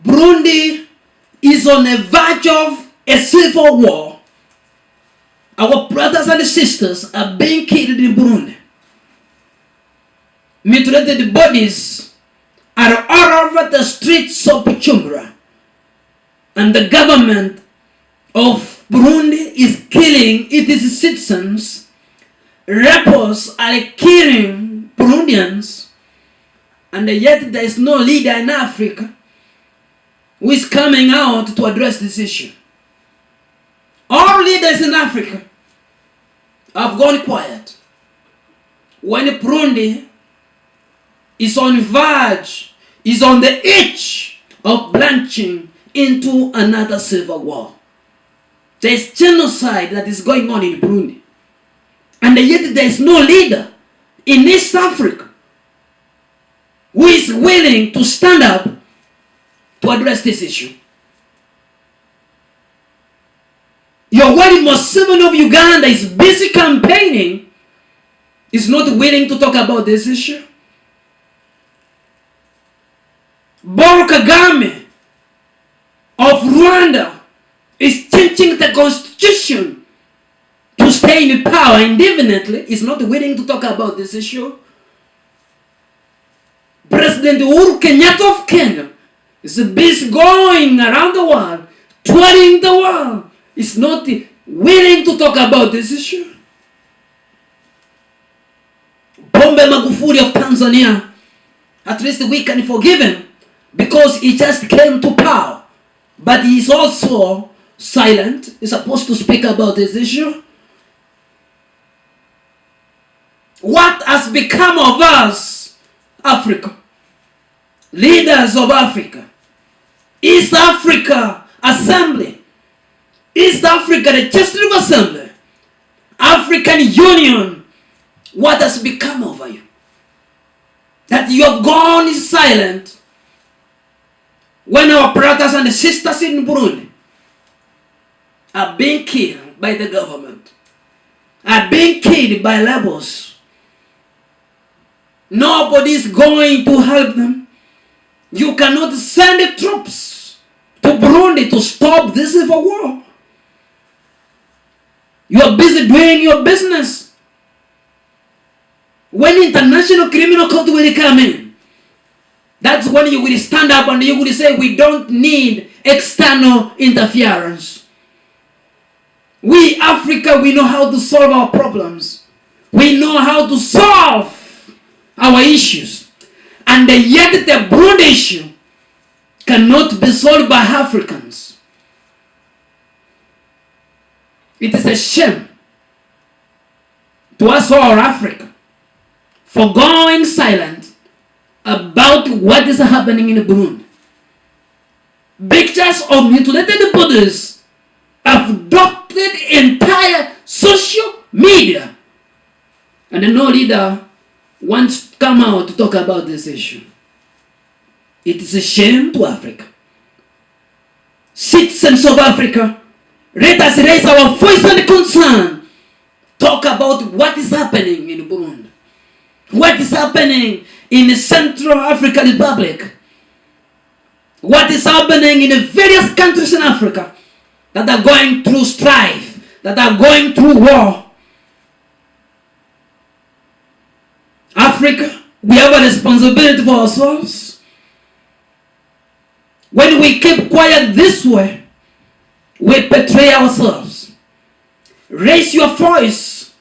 Burundi is on the verge of a civil war. Our brothers and sisters are being killed in Burundi. Mutilated bodies are all over the streets of Bujumbura. And the government of Burundi is killing its citizens. Rebels are killing Burundians. And yet there is no leader in Africa who is coming out to address this issue. All leaders in Africa have gone quiet. When Burundi is on verge, is on the edge of branching into another civil war. There is genocide that is going on in Burundi. And yet there is no leader in East Africa who is willing to stand up to address this issue. Yoweri Museveni of Uganda is busy campaigning, is not willing to talk about this issue. Paul Kagame of Rwanda is changing the constitution to stay in power indefinitely, is not willing to talk about this issue. President Uhuru Kenyatta of Kenya is busy going around the world, touring the world, is not willing to talk about this issue. Pombe Magufuli of Tanzania, at least we can forgive him because he just came to power. But he is also silent. He's supposed to speak about this issue. What has become of us, Africa? Leaders of Africa. East Africa Assembly. East Africa Legislative Assembly. African Union. What has become of you? That you have gone silent when our brothers and sisters in Burundi are being killed by the government, are being killed by rebels. Nobody is going to help them. You cannot send troops to Burundi to stop this civil war. You are busy doing your business. When International Criminal Court will come in, that's when you will stand up and you will say, we don't need external interference. We, Africa, we know how to solve our problems. We know how to solve our issues. And yet the Burundi issue cannot be solved by Africans. It is a shame to us all, Africa, for going silent about what is happening in Burundi. Pictures of mutilated bodies have adopted entire social media. And no leader wants to come out to talk about this issue. It is a shame to Africa. Citizens of Africa, let us raise our voice and concern. Talk about what is happening in Burundi. What is happening in the Central African Republic. What is happening in the various countries in Africa that are going through strife, that are going through war. Africa, we have a responsibility for ourselves. When we keep quiet this way, we betray ourselves. Raise your voice.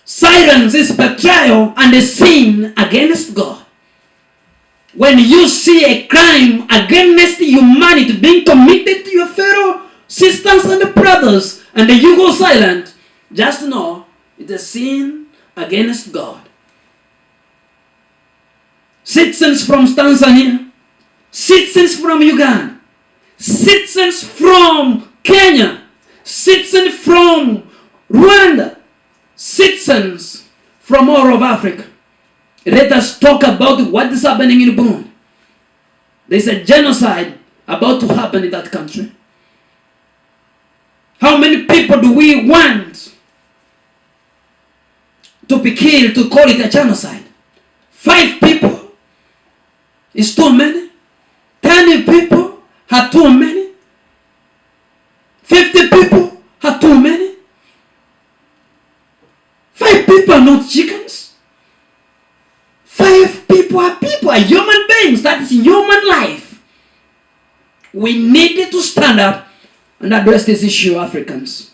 Silence is betrayal and a sin against God. When you see a crime against humanity being committed to your fellow sisters and brothers, and you go silent, just know it's a sin against God. Citizens from Tanzania, citizens from Uganda, citizens from Kenya, citizens from Rwanda, citizens from all of Africa, let us talk about what is happening in Burundi. There is a genocide about to happen in that country. How many people do we want to be killed to call it a genocide? 5 people is too many. 10 too many. 50 people are too many. 5 people are not chickens. 5 people are human beings. That's human life. We need to stand up and address this issue, Africans.